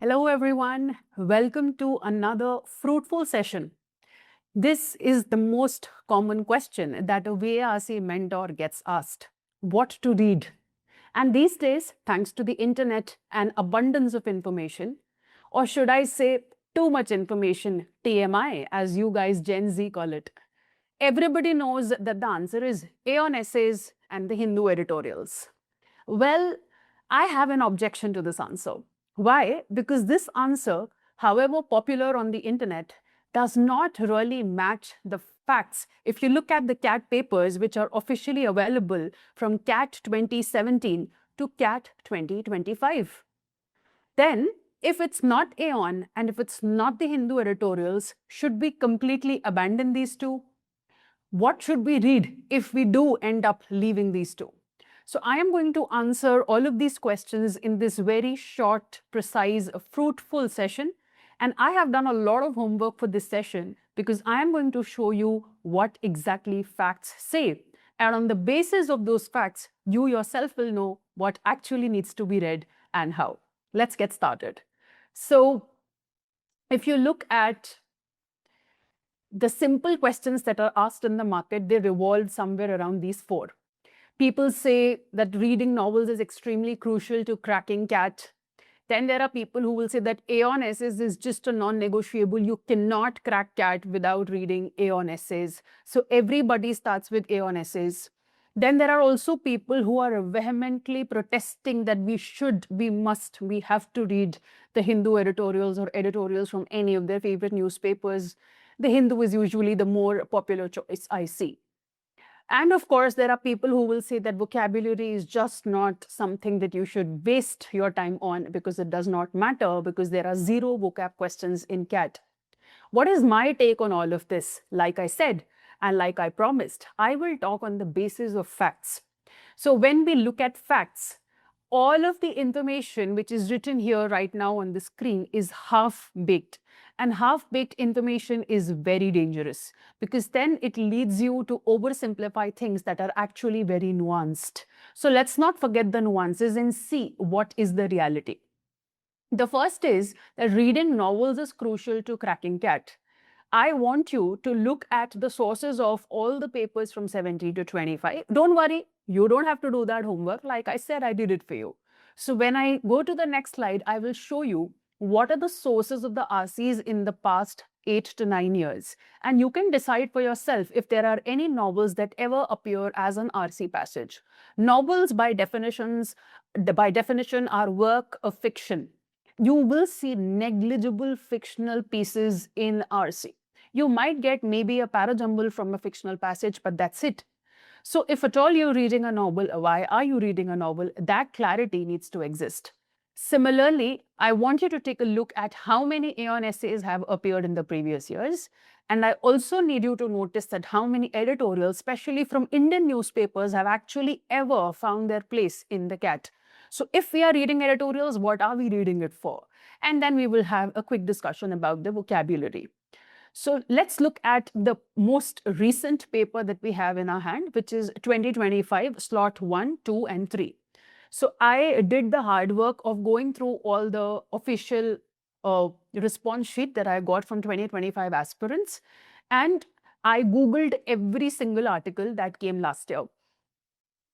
Hello everyone, welcome to another fruitful session. This is the most common question that a VARC mentor gets asked, what to read? And these days, thanks to the internet and abundance of information, or should I say too much information, TMI, as you guys Gen Z call it, everybody knows that the answer is Aeon essays and the Hindu editorials. Well, I have an objection to this answer. Why? Because this answer, however popular on the internet, does not really match the facts. If you look at the CAT papers, which are officially available from CAT 2017 to CAT 2025, then if it's not Aeon and if it's not the Hindu editorials, should we completely abandon these two? What should we read if we do end up leaving these two? So I am going to answer all of these questions in this very short, precise, fruitful session. And I have done a lot of homework for this session because I am going to show you what exactly facts say. And on the basis of those facts, you yourself will know what actually needs to be read and how. Let's get started. So if you look at the simple questions that are asked in the market, they revolve somewhere around these four. People say that reading novels is extremely crucial to cracking CAT. Then there are people who will say that Aeon essays is just a non-negotiable. You cannot crack CAT without reading Aeon essays. So everybody starts with Aeon essays. Then there are also people who are vehemently protesting that we have to read the Hindu editorials or editorials from any of their favorite newspapers. The Hindu is usually the more popular choice I see. And of course, there are people who will say that vocabulary is just not something that you should waste your time on because it does not matter, because there are zero vocab questions in CAT. What is my take on all of this? Like I said, and like I promised, I will talk on the basis of facts. So when we look at facts, all of the information which is written here right now on the screen is half-baked. And half-baked information is very dangerous because then it leads you to oversimplify things that are actually very nuanced. So let's not forget the nuances and see what is the reality. The first is that reading novels is crucial to cracking CAT. I want you to look at the sources of all the papers from 17 to 25. Don't worry, you don't have to do that homework. Like I said, I did it for you. So when I go to the next slide, I will show you what are the sources of the RCs in the past 8 to 9 years. And you can decide for yourself if there are any novels that ever appear as an RC passage. Novels by definition are work of fiction. You will see negligible fictional pieces in RC. You might get maybe a parajumble from a fictional passage, but that's it. So if at all you're reading a novel, why are you reading a novel? That clarity needs to exist. Similarly, I want you to take a look at how many Aeon essays have appeared in the previous years. And I also need you to notice that how many editorials, especially from Indian newspapers, have actually ever found their place in the CAT. So if we are reading editorials, what are we reading it for? And then we will have a quick discussion about the vocabulary. So let's look at the most recent paper that we have in our hand, which is 2025, slot 1, 2, and 3. So I did the hard work of going through all the official response sheet that I got from 2025 aspirants. And I Googled every single article that came last year.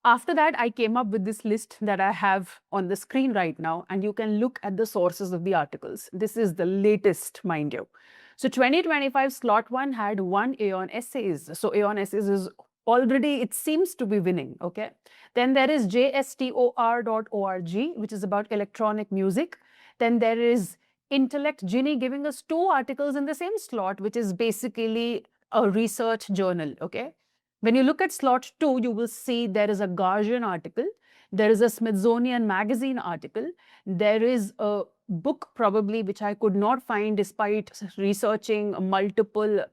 After that, I came up with this list that I have on the screen right now, and you can look at the sources of the articles. This is the latest, mind you. So 2025 slot 1 had 1 Aeon essays. So Aeon essays is already, it seems to be winning, okay? Then there is jstor.org, which is about electronic music. Then there is Intellect Genie giving us 2 articles in the same slot, which is basically a research journal, okay? When you look at slot 2, you will see there is a Guardian article, there is a Smithsonian magazine article, there is a book probably which I could not find despite researching multiple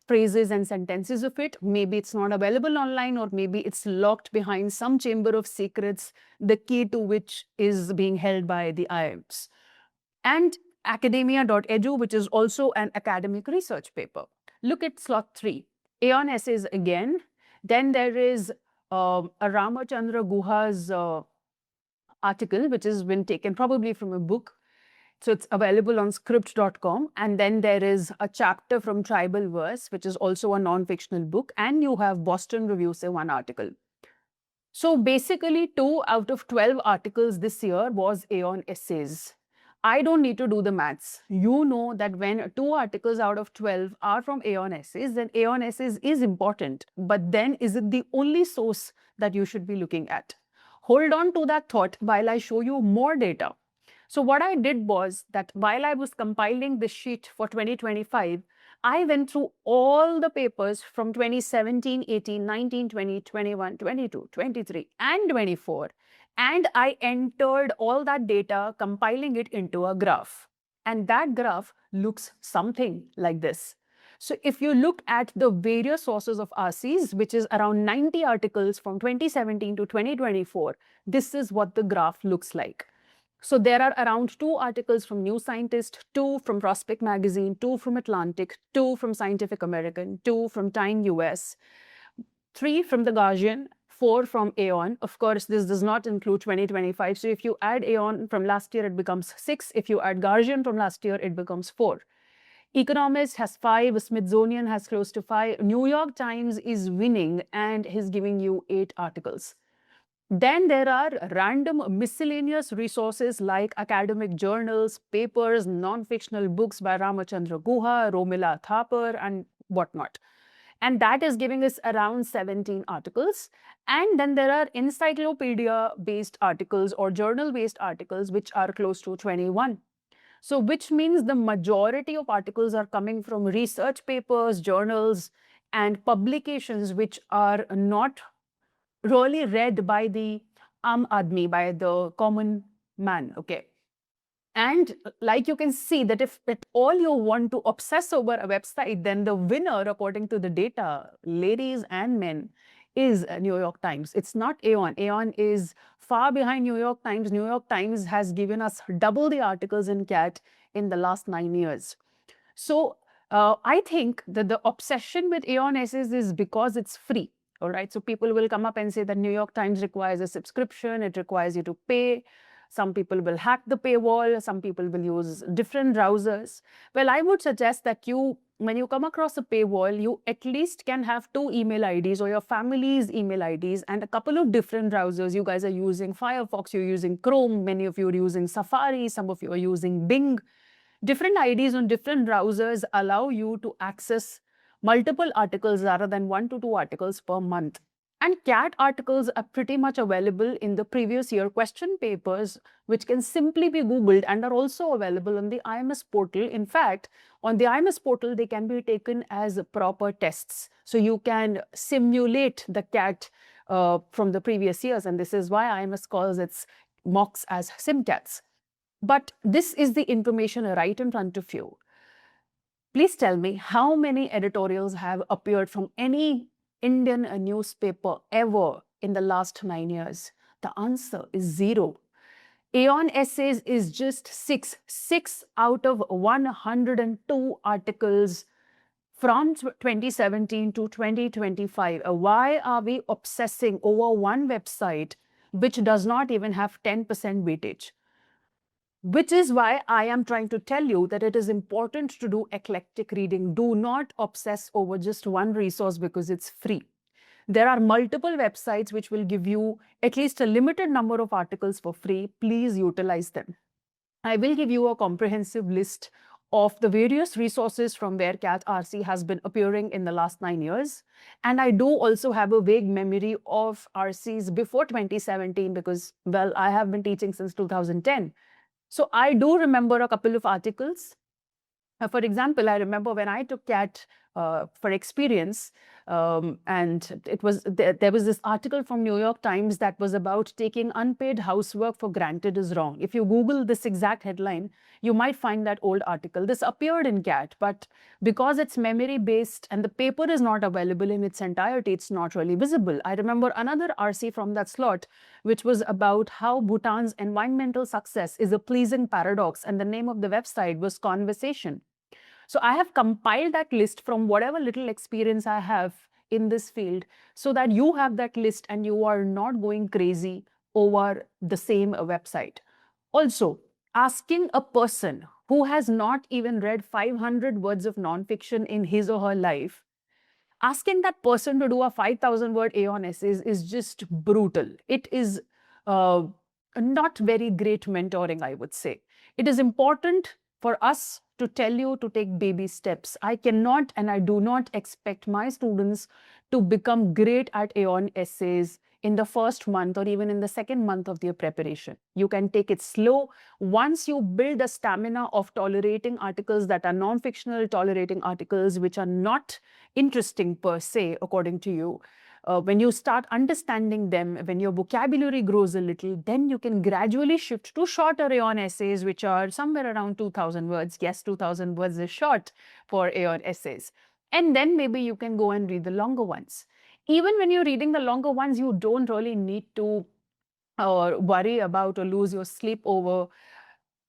phrases and sentences of it. Maybe it's not available online, or maybe it's locked behind some chamber of secrets, the key to which is being held by the IIMs. And academia.edu, which is also an academic research paper. Look at slot 3. Aeon essays again. Then there is a Ramachandra Guha's article, which has been taken probably from a book. So it's available on script.com. And then there is a chapter from Tribal Verse, which is also a non-fictional book. And you have Boston Review, say, one article. So basically, 2 out of 12 articles this year was Aeon essays. I don't need to do the maths. You know that when 2 articles out of 12 are from Aeon essays, then Aeon essays is important. But then is it the only source that you should be looking at? Hold on to that thought while I show you more data. So what I did was that while I was compiling this sheet for 2025, I went through all the papers from 2017, 18, 19, 20, 21, 22, 23, and 24. And I entered all that data, compiling it into a graph. And that graph looks something like this. So if you look at the various sources of RCs, which is around 90 articles from 2017 to 2024, this is what the graph looks like. So there are around 2 articles from New Scientist, 2 from Prospect Magazine, 2 from Atlantic, 2 from Scientific American, 2 from Time US, 3 from The Guardian, 4 from Aeon. Of course, this does not include 2025. So if you add Aeon from last year, it becomes 6. If you add Guardian from last year, it becomes 4. Economist has 5, Smithsonian has close to 5, New York Times is winning and is giving you 8 articles. Then there are random miscellaneous resources like academic journals, papers, non-fictional books by Ramachandra Guha, Romila Thapar, and whatnot. And that is giving us around 17 articles. And then there are encyclopedia-based articles or journal-based articles, which are close to 21. So which means the majority of articles are coming from research papers, journals, and publications which are not really read by the Admi, by the common man, okay? And like you can see that if at all you want to obsess over a website, then the winner, according to the data, ladies and men, is New York Times. It's not Aeon. Aeon is far behind New York Times. New York Times has given us double the articles in CAT in the last 9 years. So I think that the obsession with Aeon essays is because it's free. All right. So people will come up and say that New York Times requires a subscription. It requires you to pay. Some people will hack the paywall. Some people will use different browsers. Well, I would suggest that when you come across a paywall, you at least can have 2 email IDs or your family's email IDs and a couple of different browsers. You guys are using Firefox, you're using Chrome, many of you are using Safari, some of you are using Bing. Different IDs on different browsers allow you to access multiple articles rather than 1 to 2 articles per month. And CAT articles are pretty much available in the previous year question papers, which can simply be Googled and are also available on the IMS portal. In fact, on the IMS portal, they can be taken as proper tests. So you can simulate the CAT from the previous years. And this is why IMS calls its mocks as SimCATs. But this is the information right in front of you. Please tell me how many editorials have appeared from any Indian newspaper ever in the last 9 years? The answer is 0. Aeon essays is just 6 out of 102 articles from 2017 to 2025. Why are we obsessing over one website which does not even have 10% weightage? Which is why I am trying to tell you that it is important to do eclectic reading. Do not obsess over just one resource because it's free. There are multiple websites which will give you at least a limited number of articles for free. Please utilize them. I will give you a comprehensive list of the various resources from where CAT RC has been appearing in the last 9 years. And I do also have a vague memory of RCs before 2017 because, well, I have been teaching since 2010. So I do remember a couple of articles. For example, I remember when I took CAT for experience, and there was this article from New York Times that was about taking unpaid housework for granted is wrong. If you Google this exact headline, you might find that old article. This appeared in CAT, but because it's memory-based and the paper is not available in its entirety, it's not really visible. I remember another RC from that slot, which was about how Bhutan's environmental success is a pleasing paradox, and the name of the website was Conversation. So I have compiled that list from whatever little experience I have in this field so that you have that list and you are not going crazy over the same website. Also, asking a person who has not even read 500 words of nonfiction in his or her life, asking that person to do a 5,000 word Aeon essays is just brutal. It is uh, not very great mentoring, I would say. It is important for us to tell you to take baby steps. I cannot and I do not expect my students to become great at Aeon essays in the first month or even in the second month of their preparation. You can take it slow. Once you build a stamina of tolerating articles that are non-fictional, tolerating articles which are not interesting per se, according to you, when you start understanding them, when your vocabulary grows a little, then you can gradually shift to shorter Aeon essays, which are somewhere around 2,000 words. Yes, 2,000 words is short for Aeon essays. And then maybe you can go and read the longer ones. Even when you're reading the longer ones, you don't really need to worry about or lose your sleep over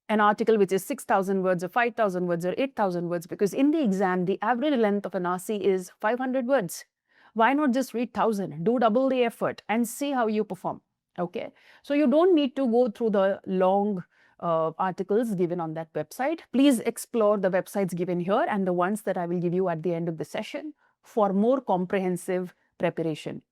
an article which is 6,000 words or 5,000 words or 8,000 words, because in the exam, the average length of an RC is 500 words. Why not just read 1,000? Do double the effort and see how you perform. Okay, so you don't need to go through the long articles given on that website. Please explore the websites given here and the ones that I will give you at the end of the session for more comprehensive preparation.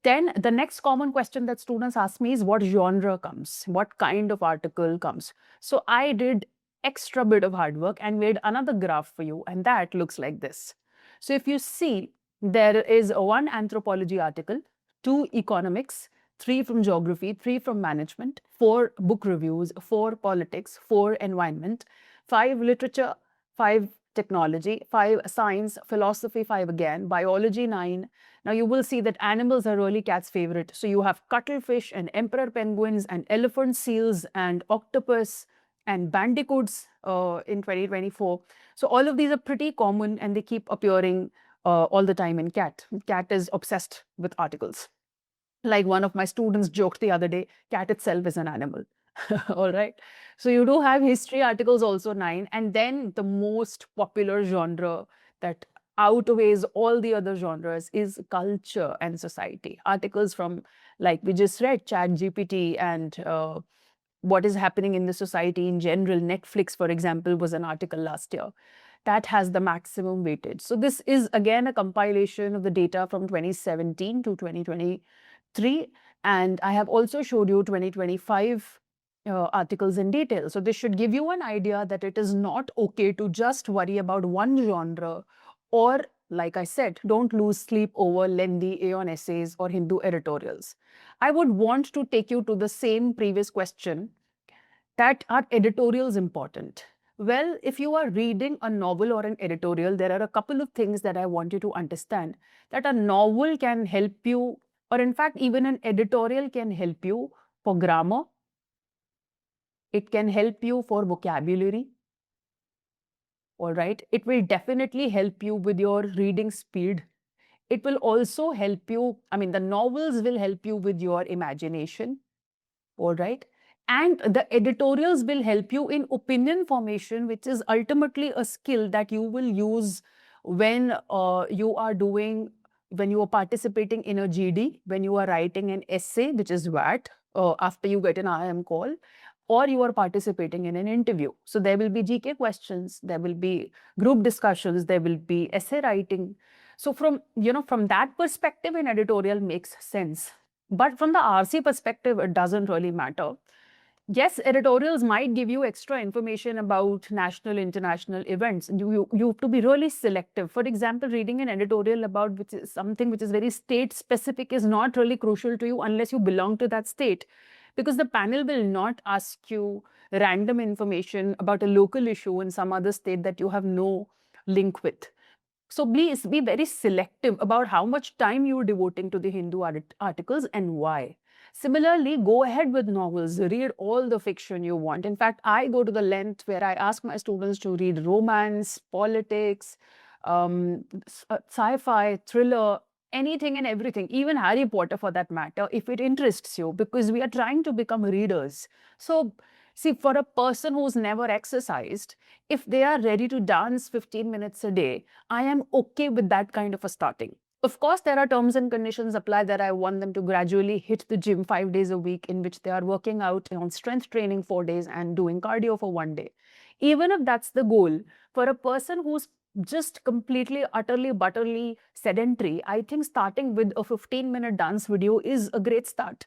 Then the next common question that students ask me is what genre comes, what kind of article comes. So I did extra bit of hard work and made another graph for you, and that looks like this. So if you see, there is one anthropology article, 2 economics, 3 from geography, 3 from management, 4 book reviews, 4 politics, 4 environment, 5 literature, 5 technology, 5 science, philosophy 5 again, biology 9. Now you will see that animals are really CAT's favorite. So you have cuttlefish and emperor penguins and elephant seals and octopus and bandicoots in 2024. So all of these are pretty common and they keep appearing all the time in CAT. CAT is obsessed with articles. Like one of my students joked the other day, CAT itself is an animal. All right. So you do have history articles also 9. And then the most popular genre that outweighs all the other genres is culture and society. Articles from, like we just read, Chat GPT and what is happening in the society in general. Netflix, for example, was an article last year. That has the maximum weightage. So this is again a compilation of the data from 2017 to 2023. And I have also showed you 2025 articles in detail. So this should give you an idea that it is not okay to just worry about one genre, or like I said, don't lose sleep over lengthy Aeon essays or Hindu editorials. I would want to take you to the same previous question, that are editorials important? Well, if you are reading a novel or an editorial, there are a couple of things that I want you to understand. That a novel can help you, or in fact, even an editorial can help you for grammar. It can help you for vocabulary. All right. It will definitely help you with your reading speed. It will also help you, I mean, the novels will help you with your imagination. All right. And the editorials will help you in opinion formation, which is ultimately a skill that you will use when you are participating in a GD, when you are writing an essay, which is VAT, after you get an IIM call, or you are participating in an interview. So there will be GK questions, there will be group discussions, there will be essay writing. So from that perspective, an editorial makes sense. But from the RC perspective, it doesn't really matter. Yes, editorials might give you extra information about national, international events. You have to be really selective. For example, reading an editorial about something which is very state specific is not really crucial to you unless you belong to that state, because the panel will not ask you random information about a local issue in some other state that you have no link with. So please be very selective about how much time you are devoting to the Hindu articles and why. Similarly, go ahead with novels, read all the fiction you want. In fact, I go to the length where I ask my students to read romance, politics, sci-fi, thriller, anything and everything, even Harry Potter for that matter, if it interests you, because we are trying to become readers. So see, for a person who's never exercised, if they are ready to dance 15 minutes a day, I am okay with that kind of a starting. Of course, there are terms and conditions apply that I want them to gradually hit the gym 5 days a week, in which they are working out on strength training 4 days and doing cardio for 1 day. Even if that's the goal, for a person who's just completely, utterly, butterly sedentary, I think starting with a 15-minute dance video is a great start.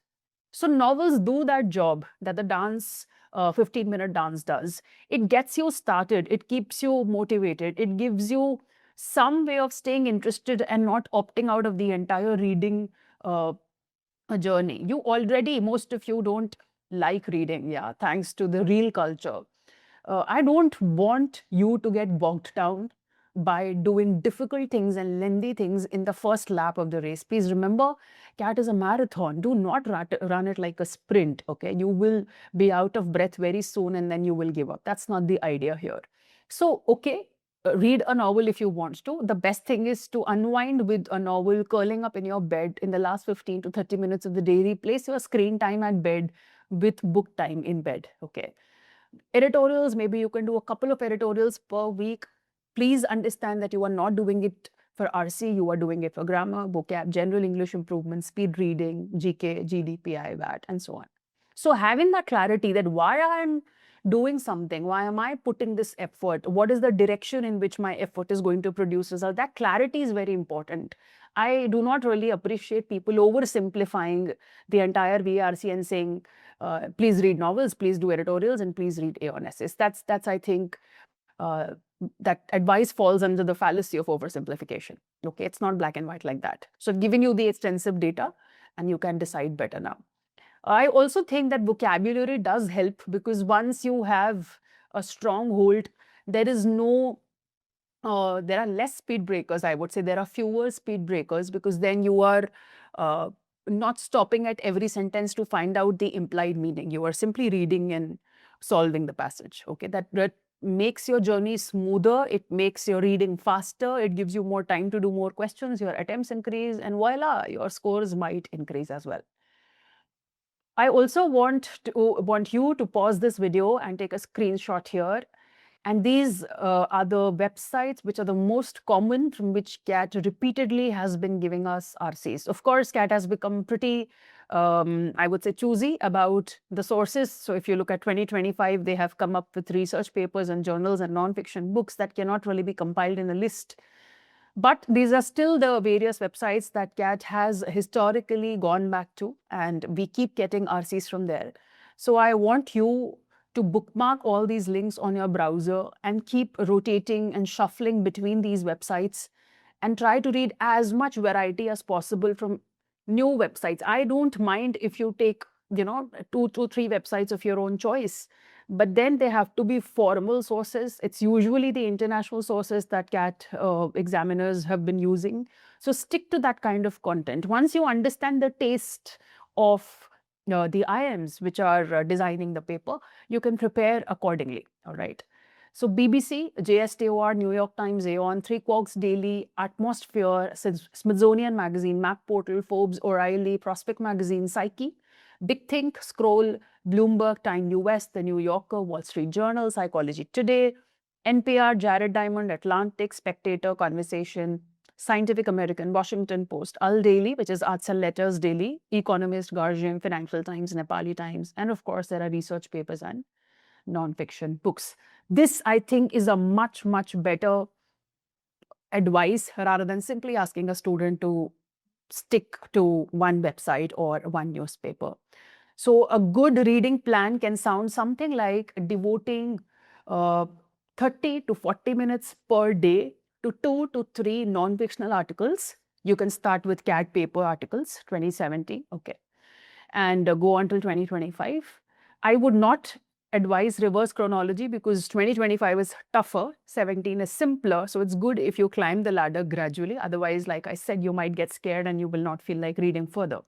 So novels do that job that the 15-minute dance does. It gets you started, it keeps you motivated, it gives you some way of staying interested and not opting out of the entire reading journey. You already, most of you don't like reading, yeah, thanks to the reel culture. I don't want you to get bogged down by doing difficult things and lengthy things in the first lap of the race. Please remember, CAT is a marathon. Do not run it like a sprint, okay? You will be out of breath very soon and then you will give up. That's not the idea here. So, okay, read a novel if you want to. The best thing is to unwind with a novel, curling up in your bed in the last 15 to 30 minutes of the day. Replace your screen time at bed with book time in bed, okay? Editorials, maybe you can do a couple of editorials per week. Please understand that you are not doing it for RC, you are doing it for grammar, vocab, general English improvement, speed reading, GK, GDPI, VAT, and so on. So having that clarity that why I'm doing something, why am I putting this effort, what is the direction in which my effort is going to produce result, that clarity is very important. I do not really appreciate people oversimplifying the entire VARC and saying, please read novels, please do editorials, and please read Aeon essays. That's I think, that advice falls under the fallacy of oversimplification. Okay, it's not black and white like that. So I've given you the extensive data and you can decide better now. I also think that vocabulary does help, because once you have a strong hold, there is no, there are less speed breakers, I would say. There are fewer speed breakers, because then you are not stopping at every sentence to find out the implied meaning. You are simply reading and solving the passage. Okay, that makes your journey smoother, it makes your reading faster, it gives you more time to do more questions, your attempts increase, and voila, your scores might increase as well. I also want you to pause this video and take a screenshot here. And these are the websites which are the most common from which CAT repeatedly has been giving us RCs. Of course, CAT has become pretty, I would say, choosy about the sources. So if you look at 2025, they have come up with research papers and journals and nonfiction books that cannot really be compiled in a list. But these are still the various websites that CAT has historically gone back to, and we keep getting RCs from there. So I want you to bookmark all these links on your browser and keep rotating and shuffling between these websites and try to read as much variety as possible from new websites. I don't mind if you take, you know, 2 to 3 websites of your own choice, but then they have to be formal sources. It's usually the international sources that CAT examiners have been using. So stick to that kind of content. Once you understand the taste of the IMs which are designing the paper, you can prepare accordingly, all right? So BBC, JSTOR, New York Times, Aeon, Three Quarks Daily, Atmosphere, Smithsonian Magazine, Map Portal, Forbes, O'Reilly, Prospect Magazine, Psyche, Big Think, Scroll, Bloomberg, Time US, The New Yorker, Wall Street Journal, Psychology Today, NPR, Jared Diamond, Atlantic, Spectator, Conversation, Scientific American, Washington Post, Al Daily, which is Arts and Letters Daily, Economist, Guardian, Financial Times, Nepali Times, and of course, there are research papers and non-fiction books. This, I think, is a much, much better advice rather than simply asking a student to stick to one website or one newspaper. So a good reading plan can sound something like devoting 30 to 40 minutes per day to 2 to 3 non-fictional articles. You can start with CAT paper articles, 2070, okay, and go until 2025. I would not advise reverse chronology because 2025 is tougher, 17 is simpler. So it's good if you climb the ladder gradually. Otherwise, like I said, you might get scared and you will not feel like reading further.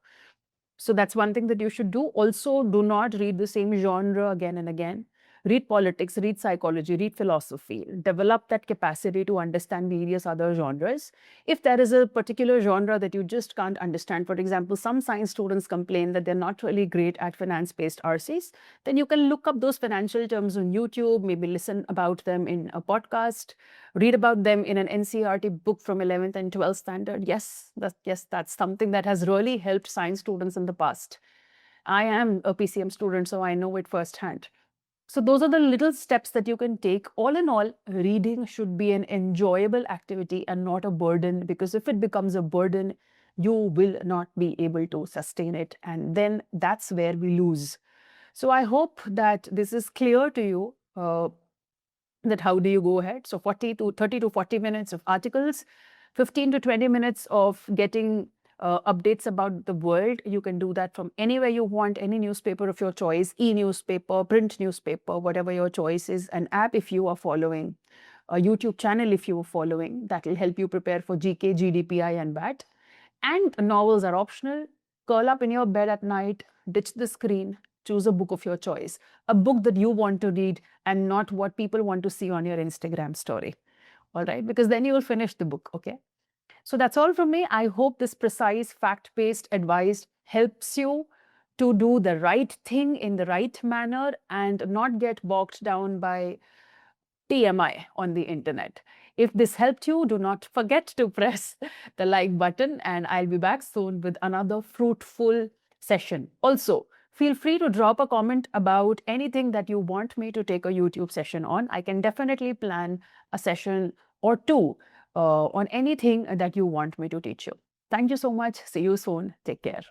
So that's one thing that you should do. Also, do not read the same genre again and again. Read politics, read psychology, read philosophy, develop that capacity to understand various other genres. If there is a particular genre that you just can't understand, for example, some science students complain that they're not really great at finance-based RCs, then you can look up those financial terms on YouTube, maybe listen about them in a podcast, read about them in an NCERT book from 11th and 12th standard. Yes, that's something that has really helped science students in the past. I am a PCM student, so I know it firsthand. So those are the little steps that you can take. All in all, reading should be an enjoyable activity and not a burden, because if it becomes a burden, you will not be able to sustain it. And then that's where we lose. So I hope that this is clear to you, that how do you go ahead. So 30 to 40 minutes of articles, 15 to 20 minutes of getting updates about the world. You can do that from anywhere you want, any newspaper of your choice, e-newspaper, print newspaper, whatever your choice is, an app if you are following, a YouTube channel if you are following, that will help you prepare for GK, GDPI and VAT. And novels are optional. Curl up in your bed at night, ditch the screen, choose a book of your choice, a book that you want to read and not what people want to see on your Instagram story. All right, because then you will finish the book, okay? So that's all from me. I hope this precise, fact-based advice helps you to do the right thing in the right manner and not get bogged down by TMI on the internet. If this helped you, do not forget to press the like button, and I'll be back soon with another fruitful session. Also, feel free to drop a comment about anything that you want me to take a YouTube session on. I can definitely plan a session or two on anything that you want me to teach you. Thank you so much. See you soon. Take care.